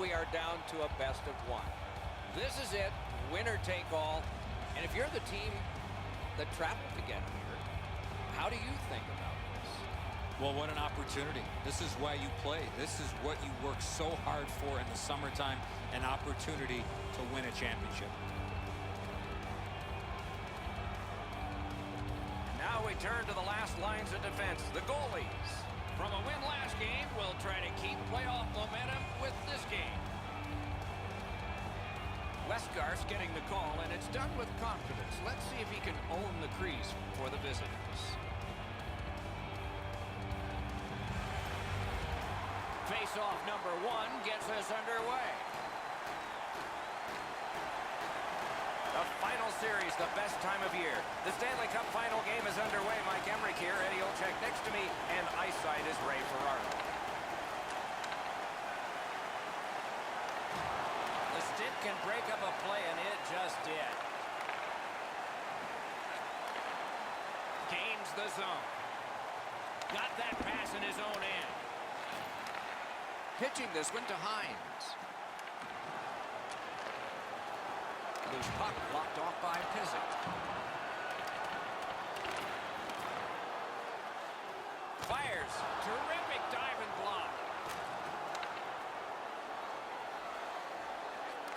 we are down to a best of one. This is it, winner take all. And if you're the team that traveled to get here, how do you think about this? Well, what an opportunity. This is why you play. This is what you work so hard for in the summertime, an opportunity to win a championship. Now we turn to the last lines of defense, the goalies. From a win last game, we'll try to keep playoff momentum with this game. Westgarth's getting the call, and it's done with confidence. Let's see if he can own the crease for the visitors. Face-off number 1 gets us underway. The final series, the best time of year. The Stanley Cup final game is underway. Mike Emrick here, Eddie Olczyk next to me, and ice side is Ray Ferraro. The stick can break up a play, and it just did. Gains the zone. Got that pass in his own end. Pitching this one to Hines. Loose puck blocked off by Pizik. Fires. Terrific dive and block.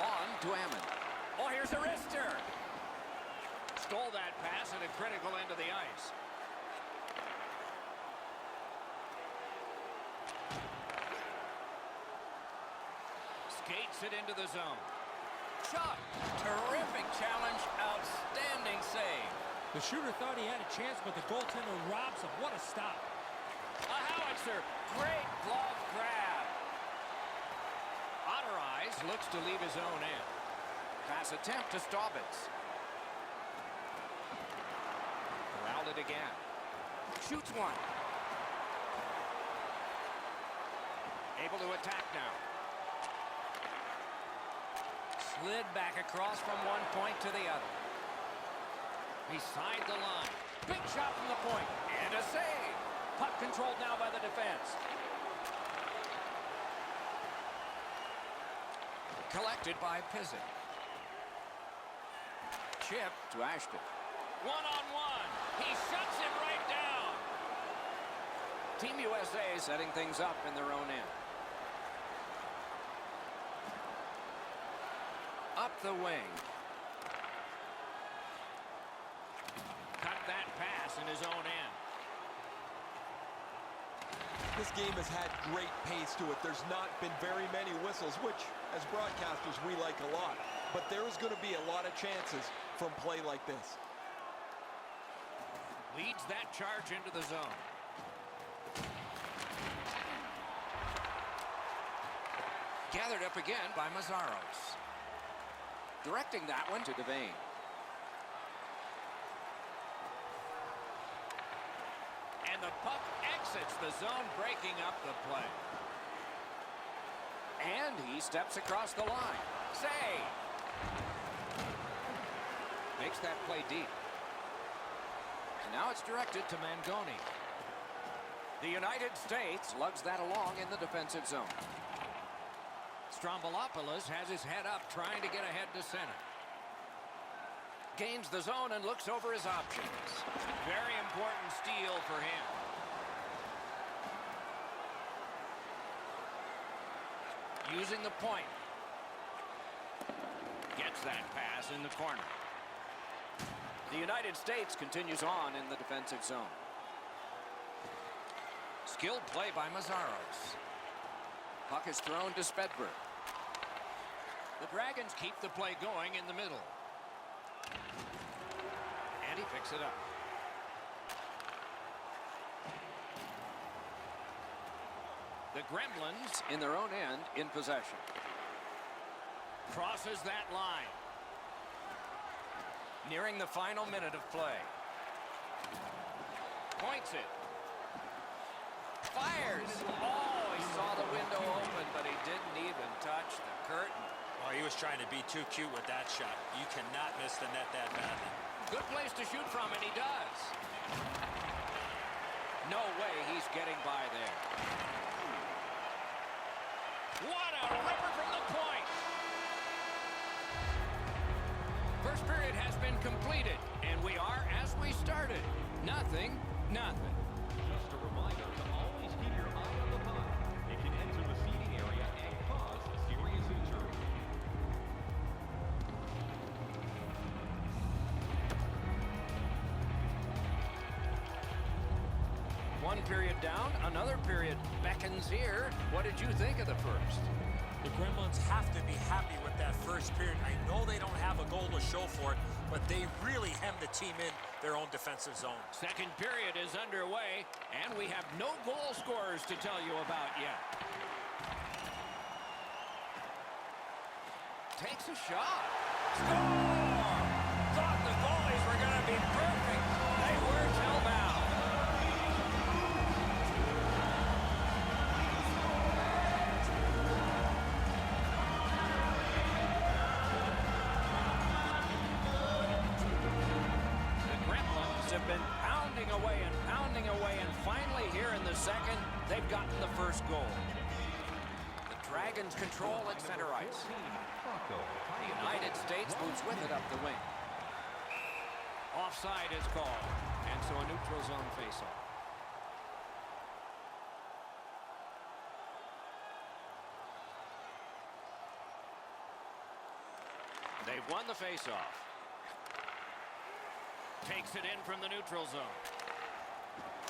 On to Ammon. Oh, here's a wrister. Stole that pass at a critical end of the ice. Skates it into the zone. Shot. Terrific challenge. Outstanding save. The shooter thought he had a chance, but the goaltender robs him. What a stop. A howitzer. Great glove grab. Otterize looks to leave his own end. Pass attempt to Staubitz. Corralled it again. Shoots one. Able to attack now. Slid back across from one point to the other. Beside the line. Big shot from the point. And a save. Puck controlled now by the defense. Collected by Pizik. Chip to Ashton. One-on-one. He shuts him right down. Team USA setting things up in their own end. Up the wing. Cut that pass in his own end. This game has had great pace to it. There's not been very many whistles, which, as broadcasters, we like a lot. But there is going to be a lot of chances from play like this. Leads that charge into the zone. Gathered up again by Mazzaros. Directing that one to Devane. And the puck exits the zone, breaking up the play. And he steps across the line. Save! Makes that play deep. And now it's directed to Mangoni. The United States lugs that along in the defensive zone. Strombolopoulos has his head up, trying to get ahead to center. Gains the zone and looks over his options. Very important steal for him. Using the point. Gets that pass in the corner. The United States continues on in the defensive zone. Skilled play by Mazzaros. Puck is thrown to Spedberg. The Dragons keep the play going in the middle. And he picks it up. The Gremlins in their own end in possession. Crosses that line. Nearing the final minute of play. Points it. Fires. Oh, he saw the window open, but he didn't even touch the curtain. Oh, he was trying to be too cute with that shot. You cannot miss the net that badly. Good place to shoot from, and he does. No way he's getting by there. What a ripper from the first period has been completed, and we are as we started. Nothing. Just a reminder to always keep your eye on the puck. It can enter the seating area and cause a serious injury. One period down, another period beckons here. What did you think of the first? The Gremlins have to be happy with that first period. I know they don't have a goal to show for it, but they really hemmed the team in their own defensive zone. Second period is underway, and we have no goal scorers to tell you about yet. Takes a shot. Score! Thought the goalies were going to be perfect. They were till now. Have been pounding away, and finally here in the second, they've gotten the first goal. The Dragons control at center ice. The United States moves with it up the wing. Offside is called, and so a neutral zone faceoff. They've won the faceoff. Takes it in from the neutral zone.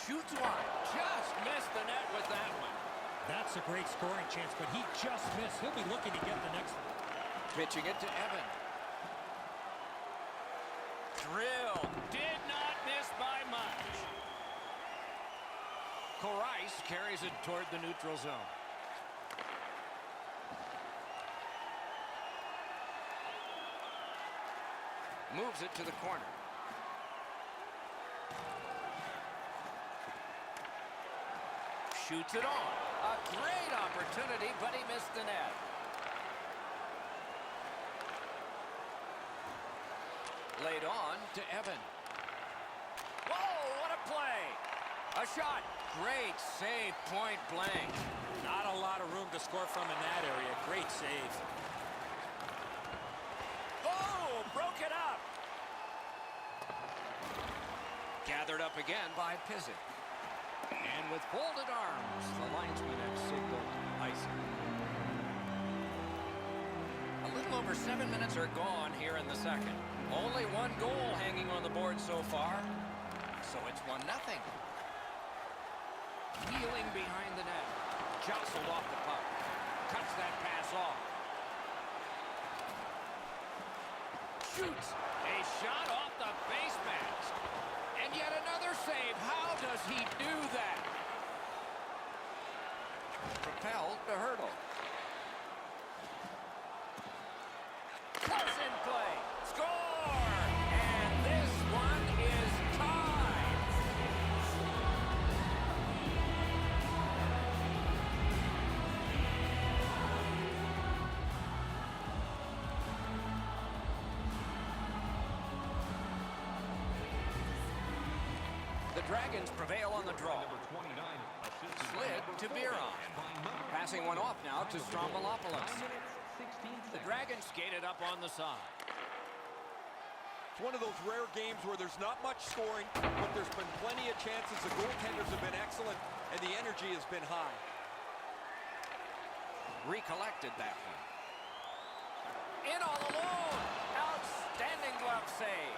Shoots one. Just missed the net with that one. That's a great scoring chance, but he just missed. He'll be looking to get the next one. Pitching it to Evan. Drill. Did not miss by much. Corais carries it toward the neutral zone. Moves it to the corner. Shoots it on. A great opportunity, but he missed the net. Laid on to Evan. Whoa, what a play. A shot. Great save, point blank. Not a lot of room to score from in that area. Great save. Oh, broke it up. Gathered up again by Pizzic. And with folded arms, the linesman has signaled icing. A little over 7 minutes are gone here in the second. Only one goal hanging on the board so far, so it's 1-0. Wheeling behind the net. Jostled off the puck. Cuts that pass off. Shoots. A shot off the face mask. And yet another save. How does he do that? Propelled to Hurdle. Cuts in play. Score! And this one is tied. The Dragons prevail on the draw. Slid to Biron. Passing one off now to Stroumboulopoulos. The Dragons skated up on the side. It's one of those rare games where there's not much scoring, but there's been plenty of chances. The goaltenders have been excellent, and the energy has been high. Recollected that one. In all alone. Outstanding glove save.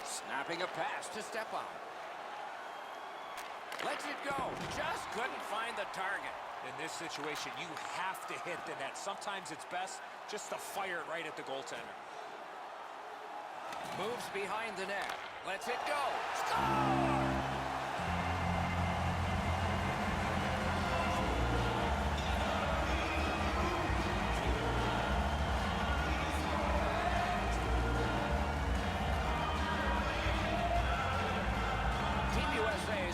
Snapping a pass to Stepan. Lets it go. Just couldn't find the target. In this situation, you have to hit the net. Sometimes it's best just to fire it right at the goaltender. Moves behind the net. Lets it go. Score!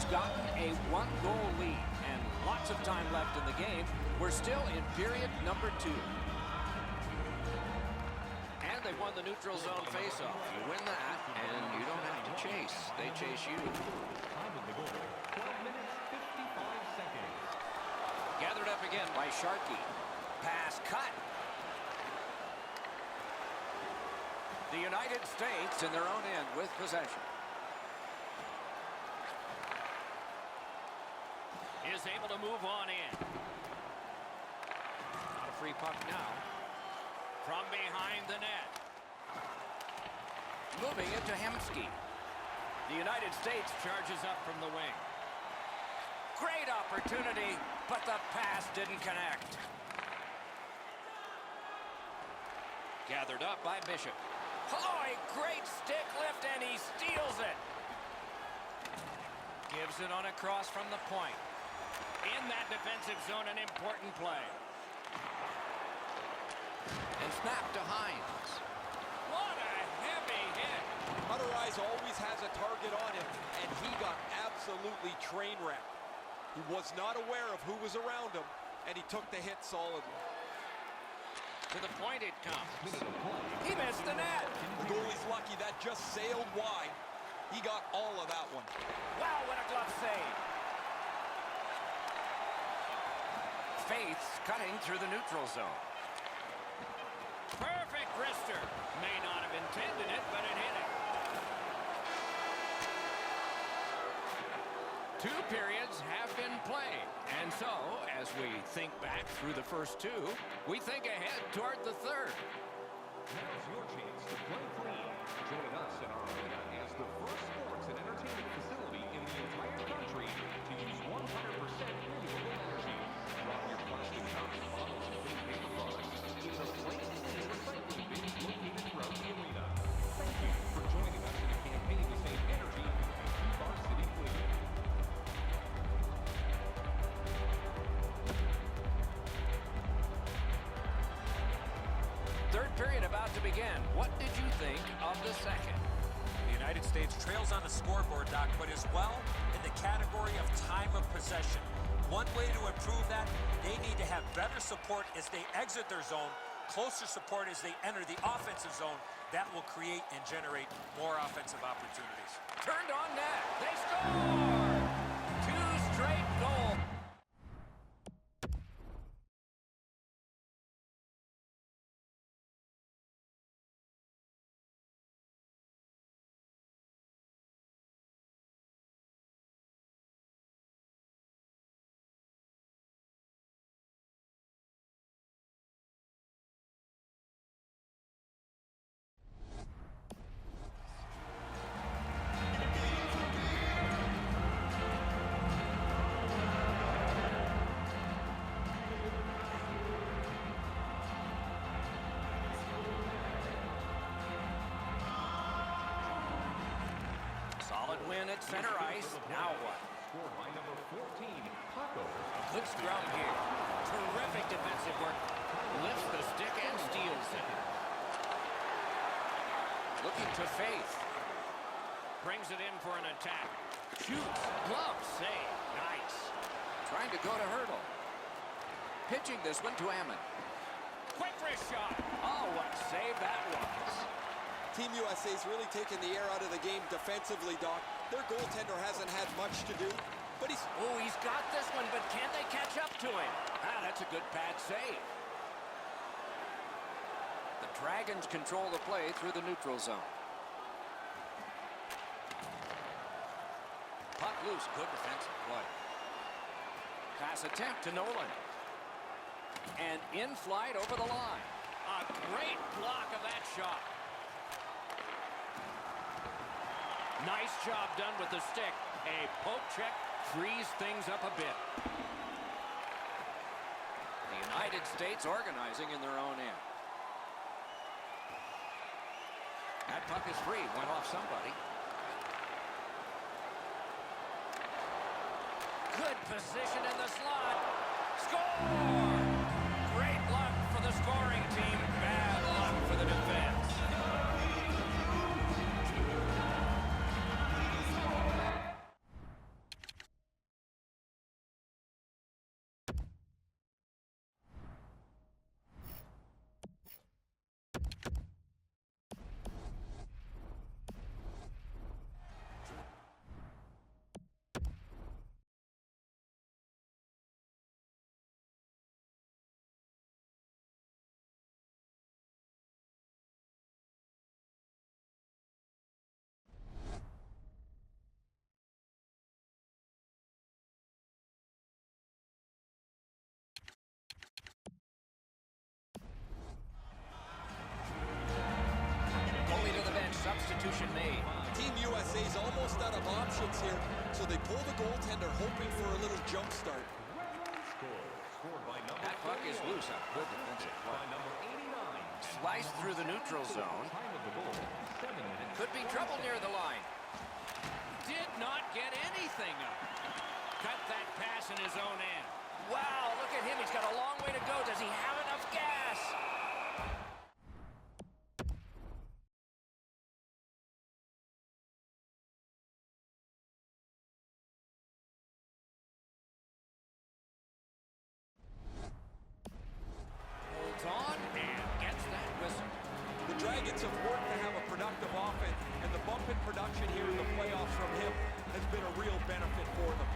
Gotten a one-goal lead and lots of time left in the game. We're still in period number 2. And they won the neutral zone faceoff. You win that, and you don't have to chase. They chase you. Time of the goal, 12 minutes, 55 seconds. Gathered up again by Sharkey. Pass cut. The United States in their own end with possession. Is able to move on in. Not a free puck now. From behind the net. Moving it to Hemsky. The United States charges up from the wing. Great opportunity, but the pass didn't connect. Gathered up by Bishop. Oh, a great stick lift, and he steals it. Gives it on a cross from the point. In that defensive zone, an important play. And snapped to Hines. What a heavy hit. Hunter Eyes always has a target on him, and he got absolutely train wrecked. He was not aware of who was around him, and he took the hit solidly. To the point it comes. He missed the net. The goalie's lucky that just sailed wide. He got all of that one. Wow, what a glove save. Faith's cutting through the neutral zone. Perfect wrister. May not have intended it, but it hit it. 2 periods have been played. And so, as we think back through the first 2, we think ahead toward the third. Now's your chance to play clean. Join us in our arena as the first sports and entertainment facility in the entire country to use 100% renewable energy. Drop your plastic cups, bottles, and big paper products in the place and recycling bins located throughout the arena. Thank you for joining us in a campaign to save energy and keep our city clean. Third period about to begin. What did you think of the second? The United States trails on the scoreboard, Doc, but as well in the category of time of possession. One way to improve that, they need to have better support as they exit their zone, closer support as they enter the offensive zone. That will create and generate more offensive opportunities. Turned on net. They score! 2 straight goals. Solid win at center ice. Now what? Scored by number 14, Paco. Good scrum here. Terrific defensive work. Lifts the stick and steals it. Looking to Faith. Brings it in for an attack. Shoots. Glove save. Nice. Trying to go to Hurdle. Pitching this one to Ammon. Quick wrist shot. Oh, what save that was. Team USA's really taken the air out of the game defensively, Doc. Their goaltender hasn't had much to do, but he's got this one, but can they catch up to him? Ah, that's a good pad save. The Dragons control the play through the neutral zone. Puck loose, good defensive play. Pass attempt to Nolan. And in flight over the line. A great block of that shot. Nice job done with the stick. A poke check frees things up a bit. The United States organizing in their own end. That puck is free. Went off somebody. Good position in the slot. Score! Great luck for the scoring team. Bad luck for the defense. jump start. Scored by number That puck is loose. A good defensive by play. number 89. Sliced through the neutral zone. Time of the goal, 7 minutes. Could be trouble near the line. Did not get anything up. Cut that pass in his own end. Wow, look at him. He's got a long way to go. Does he have enough gas? Holds on and gets that whistle. The Dragons have worked to have a productive offense, and the bump in production here in the playoffs from him has been a real benefit for them.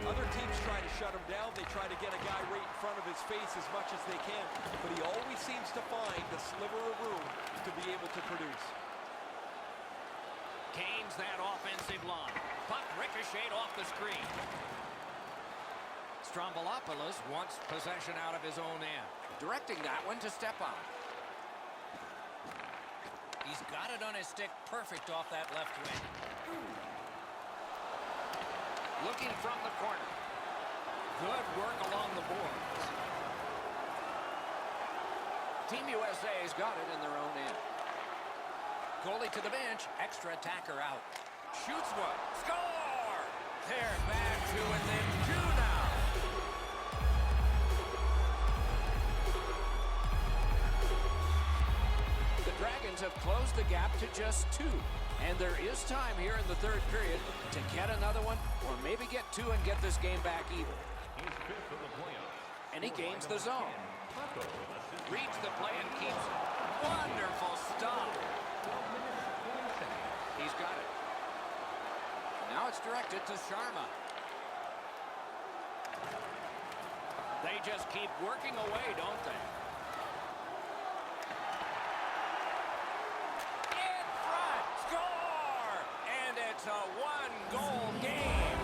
Other teams try to shut him down. They try to get a guy right in front of his face as much as they can, but he always seems to find a sliver of room to be able to produce. Gains that offensive line. Puck ricocheted off the screen. Strombolopoulos wants possession out of his own end. Directing that one to step on. He's got it on his stick perfect off that left wing. Looking from the corner. Good work along the boards. Team USA's got it in their own end. Goalie to the bench. Extra attacker out. Shoots one. Score! They're back to within 2 now. The Dragons have closed the gap to just 2. And there is time here in the third period to get another one or maybe get 2 and get this game back even. He's fifth of the playoffs. And he gains the Scored by zone. number 10, Paco. Reads the play and keeps it. Wonderful stop. 12 minutes, 20 seconds. He's got it. Now it's directed to Sharma. They just keep working away, don't they? In front. Score! And it's a 1-goal game.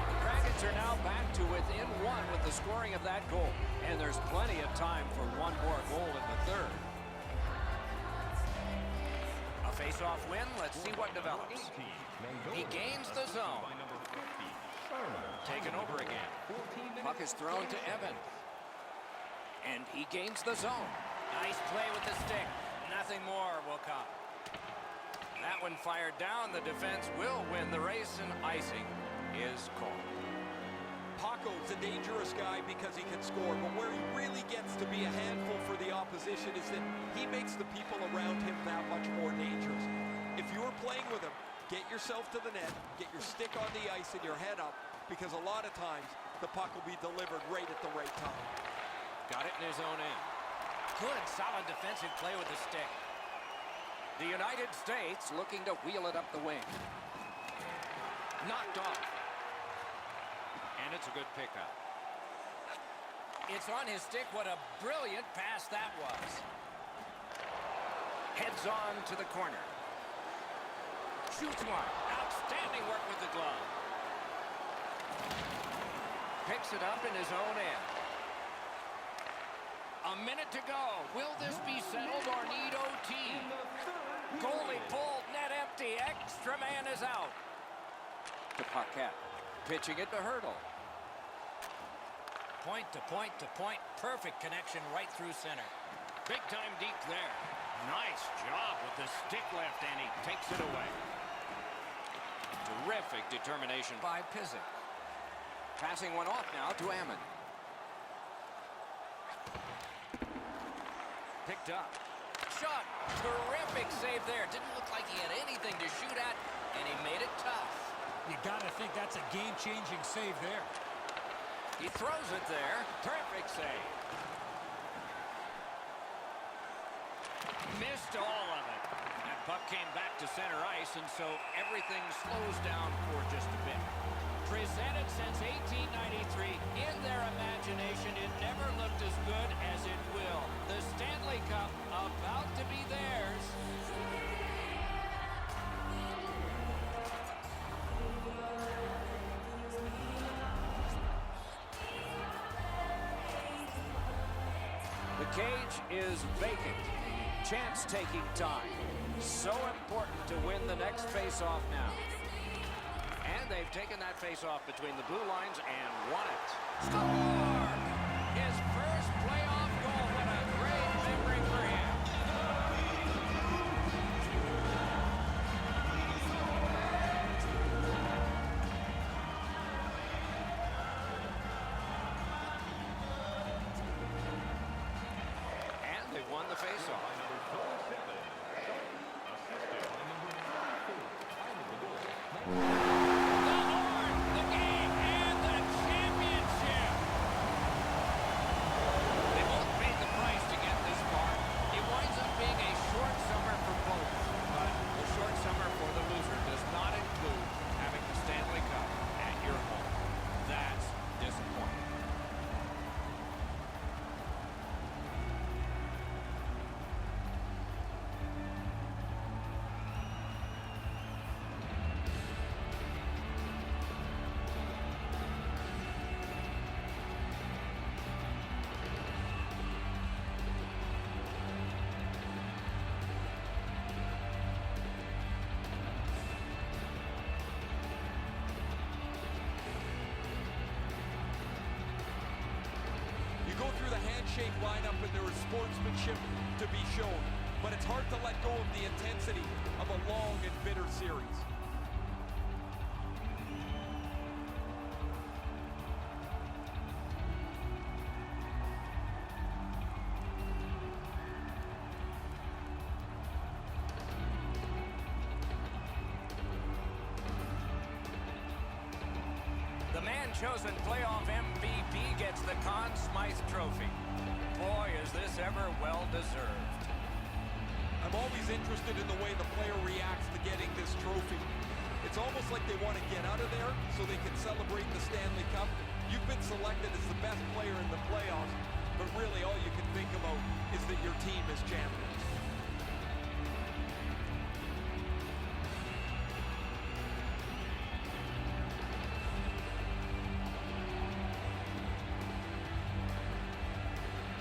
The Dragons are now back to within 1 with the scoring of that goal. And there's plenty of time for one more goal in the third. A face-off win. Let's see what develops. He gains the zone. By number 50, Sharma. Taken over again. 14 minutes. Puck is thrown to Evan. And he gains the zone. Nice play with the stick. Nothing more will come. That one fired down. The defense will win the race, and icing is called. Paco's a dangerous guy because he can score, but where he really gets to be a handful for the opposition is that he makes the people around him that much more dangerous. If you're playing with him, get yourself to the net, get your stick on the ice and your head up, because a lot of times the puck will be delivered right at the right time. Got it in his own end. Good, solid defensive play with the stick. The United States looking to wheel it up the wing. Knocked off. And it's a good pickup. It's on his stick. What a brilliant pass that was. Heads on to the corner. Shoots one. Outstanding work with the glove. Picks it up in his own end. A minute to go. Will this be settled or need OT? Goalie pulled, net empty. Extra man is out. To Paquette. Pitching it to Hurdle. Point to point to point. Perfect connection right through center. Big time deep there. Nice job with the stick left, and he takes it away. Terrific determination by Pizik. Passing one off now to Ammon. Picked up. Shot. Terrific save there. Didn't look like he had anything to shoot at, and he made it tough. You got to think that's a game-changing save there. He throws it there. Terrific save. Missed all of it. That puck came back to center ice, and so everything slows down for just a bit. Presented since 1893, in their imagination, it never looked as good as it will. The Stanley Cup about to be theirs. The cage is vacant. Chance taking time. So important to win the next face-off now. And And they've taken that face-off between the blue lines and won it. Score! His first playoff goal. What a great memory for him. And they've won the face-off. Go through the handshake lineup and there is sportsmanship to be shown, but it's hard to let go of the intensity of a long and bitter series. The man-chosen playoff MVP gets the Conn Smythe Trophy. Boy, is this ever well-deserved. I'm always interested in the way the player reacts to getting this trophy. It's almost like they want to get out of there so they can celebrate the Stanley Cup. You've been selected as the best player in the playoffs, but really all you can think about is that your team is champions.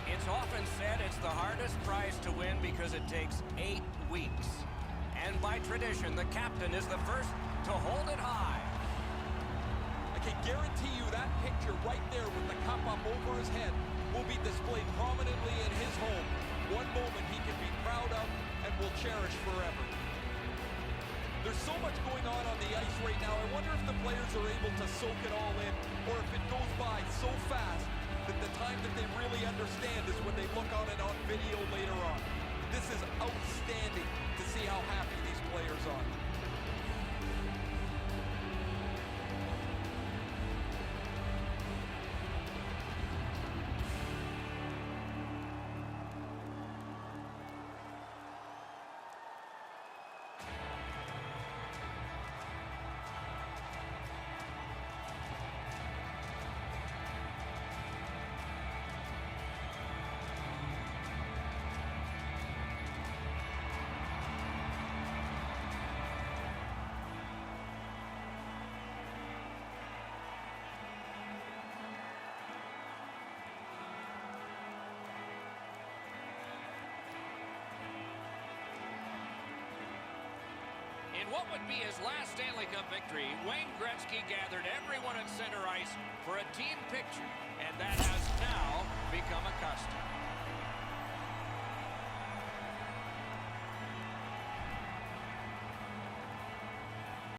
It's often said it's the hardest prize to win because it takes 8 weeks. And by tradition, the captain is the first to hold it high. I can guarantee you that picture right there with the cup up over his head will be displayed prominently in his home. One moment he can be proud of and will cherish forever. There's so much going on the ice right now. I wonder if the players are able to soak it all in, or if it goes by so fast that the time that they really understand is when they look on it on video later on. This is outstanding to see how happy these players are. In what would be his last Stanley Cup victory, Wayne Gretzky gathered everyone at center ice for a team picture, and that has now become a custom.